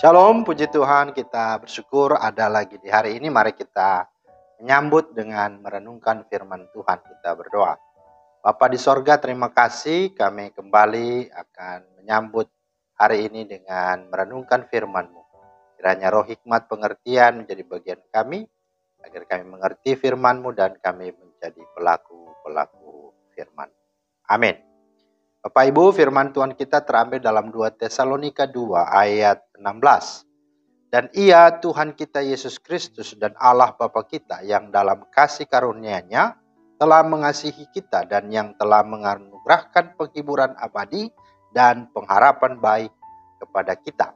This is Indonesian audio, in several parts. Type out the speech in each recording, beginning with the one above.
Shalom, puji Tuhan, kita bersyukur ada lagi di hari ini. Mari kita menyambut dengan merenungkan firman Tuhan. Kita berdoa. Bapa di sorga, terima kasih kami kembali akan menyambut hari ini dengan merenungkan firman-Mu. Kiranya roh hikmat pengertian menjadi bagian kami, agar kami mengerti firman-Mu dan kami menjadi pelaku-pelaku firman. Amin. Bapak Ibu, firman Tuhan kita terambil dalam 2 Tesalonika 2 ayat 16. Dan Ia Tuhan kita Yesus Kristus dan Allah Bapa kita yang dalam kasih karunia-Nya telah mengasihi kita dan yang telah menganugerahkan penghiburan abadi dan pengharapan baik kepada kita.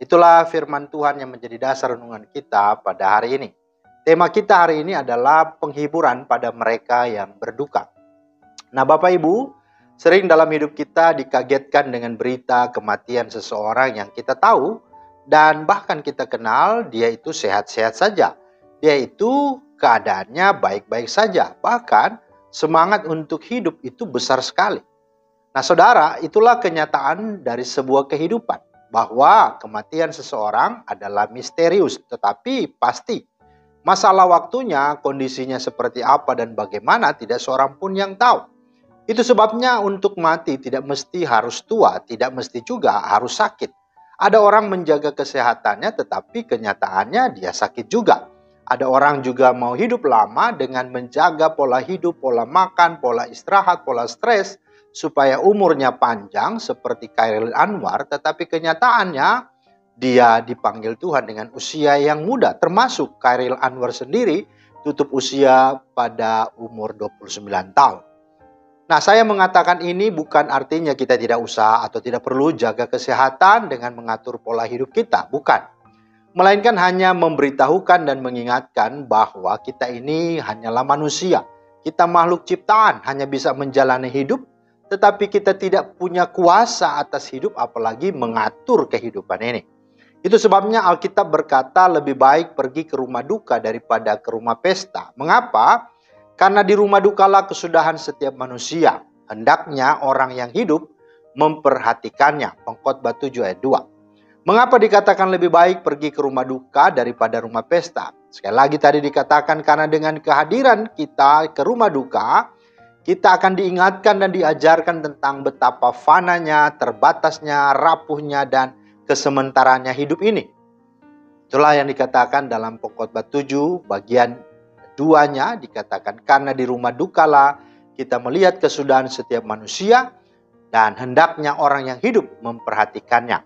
Itulah firman Tuhan yang menjadi dasar renungan kita pada hari ini. Tema kita hari ini adalah penghiburan pada mereka yang berduka. Nah, Bapak Ibu, sering dalam hidup kita dikagetkan dengan berita kematian seseorang yang kita tahu dan bahkan kita kenal dia itu sehat-sehat saja. Dia itu keadaannya baik-baik saja. Bahkan semangat untuk hidup itu besar sekali. Nah, saudara, itulah kenyataan dari sebuah kehidupan. Bahwa kematian seseorang adalah misterius tetapi pasti. Masalah waktunya, kondisinya seperti apa dan bagaimana tidak seorang pun yang tahu. Itu sebabnya untuk mati tidak mesti harus tua, tidak mesti juga harus sakit. Ada orang menjaga kesehatannya tetapi kenyataannya dia sakit juga. Ada orang juga mau hidup lama dengan menjaga pola hidup, pola makan, pola istirahat, pola stres supaya umurnya panjang seperti Chairil Anwar, tetapi kenyataannya dia dipanggil Tuhan dengan usia yang muda. Termasuk Chairil Anwar sendiri tutup usia pada umur 29 tahun. Nah, saya mengatakan ini bukan artinya kita tidak usah atau tidak perlu jaga kesehatan dengan mengatur pola hidup kita. Bukan. Melainkan hanya memberitahukan dan mengingatkan bahwa kita ini hanyalah manusia. Kita makhluk ciptaan, hanya bisa menjalani hidup, tetapi kita tidak punya kuasa atas hidup apalagi mengatur kehidupan ini. Itu sebabnya Alkitab berkata lebih baik pergi ke rumah duka daripada ke rumah pesta. Mengapa? Karena di rumah dukalah kesudahan setiap manusia. Hendaknya orang yang hidup memperhatikannya. Pengkhotbah 7 ayat 2. Mengapa dikatakan lebih baik pergi ke rumah duka daripada rumah pesta? Sekali lagi tadi dikatakan karena dengan kehadiran kita ke rumah duka, kita akan diingatkan dan diajarkan tentang betapa fananya, terbatasnya, rapuhnya, dan kesementaranya hidup ini. Itulah yang dikatakan dalam Pengkhotbah 7 bagian 2-nya dikatakan karena di rumah dukalah kita melihat kesudahan setiap manusia dan hendaknya orang yang hidup memperhatikannya.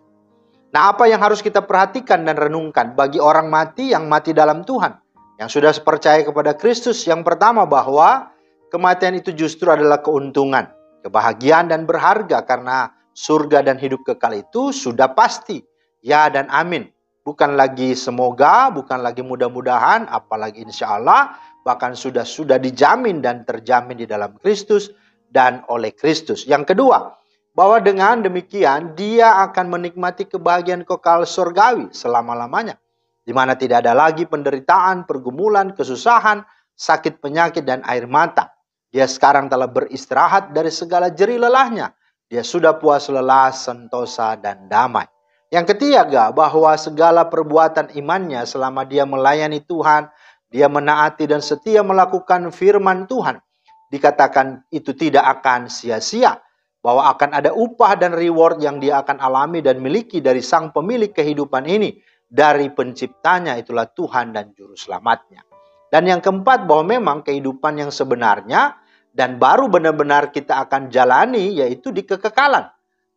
Nah, apa yang harus kita perhatikan dan renungkan bagi orang mati yang mati dalam Tuhan, yang sudah percaya kepada Kristus? Yang pertama bahwa kematian itu justru adalah keuntungan, kebahagiaan dan berharga karena surga dan hidup kekal itu sudah pasti. Ya dan amin. Bukan lagi semoga, bukan lagi mudah-mudahan, apalagi insya Allah, bahkan sudah dijamin dan terjamin di dalam Kristus dan oleh Kristus. Yang kedua, bahwa dengan demikian dia akan menikmati kebahagiaan kekal surgawi selama-lamanya, di mana tidak ada lagi penderitaan, pergumulan, kesusahan, sakit penyakit dan air mata. Dia sekarang telah beristirahat dari segala jerih lelahnya. Dia sudah puas lelah, sentosa dan damai. Yang ketiga, bahwa segala perbuatan imannya selama dia melayani Tuhan, dia menaati dan setia melakukan firman Tuhan, dikatakan itu tidak akan sia-sia. Bahwa akan ada upah dan reward yang dia akan alami dan miliki dari sang pemilik kehidupan ini. Dari penciptanya, itulah Tuhan dan Juru Selamatnya. Dan yang keempat, bahwa memang kehidupan yang sebenarnya dan baru benar-benar kita akan jalani yaitu di kekekalan.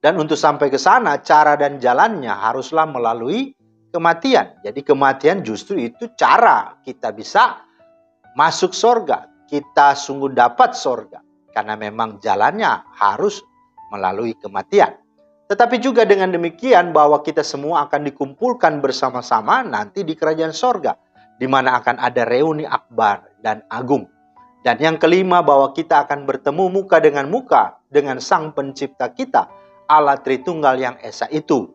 Dan untuk sampai ke sana, cara dan jalannya haruslah melalui kematian. Jadi kematian justru itu cara kita bisa masuk surga. Kita sungguh dapat surga. Karena memang jalannya harus melalui kematian. Tetapi juga dengan demikian bahwa kita semua akan dikumpulkan bersama-sama nanti di kerajaan surga. Di mana akan ada reuni akbar dan agung. Dan yang kelima, bahwa kita akan bertemu muka dengan sang pencipta kita, Allah Tritunggal yang Esa itu.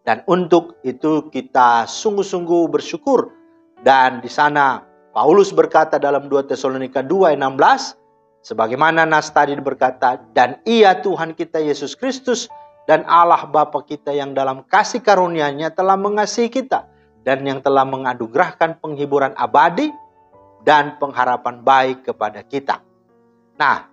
Dan untuk itu kita sungguh-sungguh bersyukur. Dan di sana Paulus berkata dalam 2 Tesalonika 2 ayat 16, sebagaimana nas tadi berkata, dan Ia Tuhan kita Yesus Kristus Dan Allah Bapa kita yang dalam kasih karunia-Nya telah mengasihi kita dan yang telah menganugerahkan penghiburan abadi dan pengharapan baik kepada kita. Nah,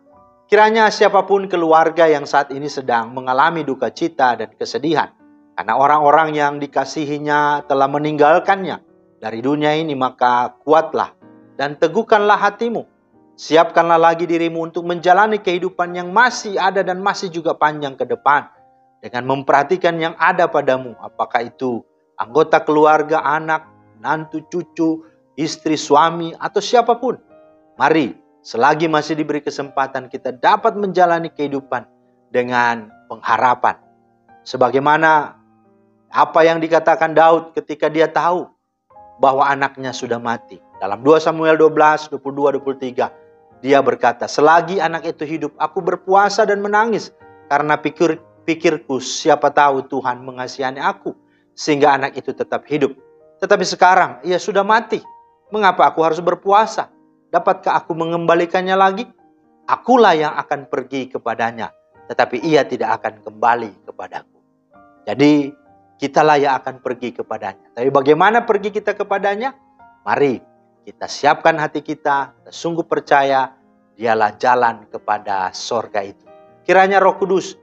kiranya siapapun keluarga yang saat ini sedang mengalami duka cita dan kesedihan karena orang-orang yang dikasihinya telah meninggalkannya dari dunia ini, maka kuatlah dan teguhkanlah hatimu. Siapkanlah lagi dirimu untuk menjalani kehidupan yang masih ada dan masih juga panjang ke depan dengan memperhatikan yang ada padamu, apakah itu anggota keluarga, anak, menantu, cucu, istri, suami, atau siapapun. Mari, selagi masih diberi kesempatan, kita dapat menjalani kehidupan dengan pengharapan. Sebagaimana apa yang dikatakan Daud ketika dia tahu bahwa anaknya sudah mati. Dalam 2 Samuel 12, 22, 23, dia berkata, selagi anak itu hidup, aku berpuasa dan menangis karena pikirku, siapa tahu Tuhan mengasihani aku sehingga anak itu tetap hidup. Tetapi sekarang ia sudah mati. Mengapa aku harus berpuasa? Dapatkah aku mengembalikannya lagi? Akulah yang akan pergi kepadanya, tetapi ia tidak akan kembali kepadaku. Jadi kitalah yang akan pergi kepadanya. Tapi bagaimana pergi kita kepadanya? Mari kita siapkan hati kita sungguh percaya dialah jalan kepada sorga itu. Kiranya Roh Kudus,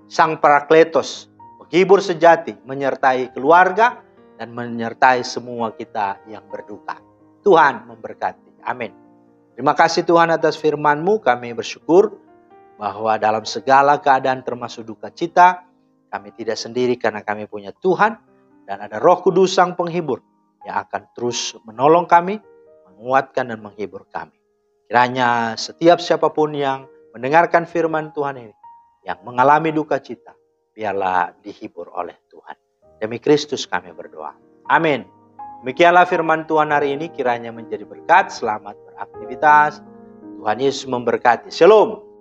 Sang Parakletos, penghibur sejati, menyertai keluarga dan menyertai semua kita yang berduka. Tuhan memberkati. Amin. Terima kasih Tuhan atas firman-Mu. Kami bersyukur bahwa dalam segala keadaan termasuk duka cita, kami tidak sendiri karena kami punya Tuhan dan ada Roh Kudus Sang Penghibur yang akan terus menolong kami, menguatkan dan menghibur kami. Kiranya setiap siapapun yang mendengarkan firman Tuhan ini, yang mengalami duka cita, biarlah dihibur oleh Tuhan. Demi Kristus kami berdoa. Amin. Demikianlah firman Tuhan hari ini, kiranya menjadi berkat. Selamat beraktivitas. Tuhan Yesus memberkati. Shalom.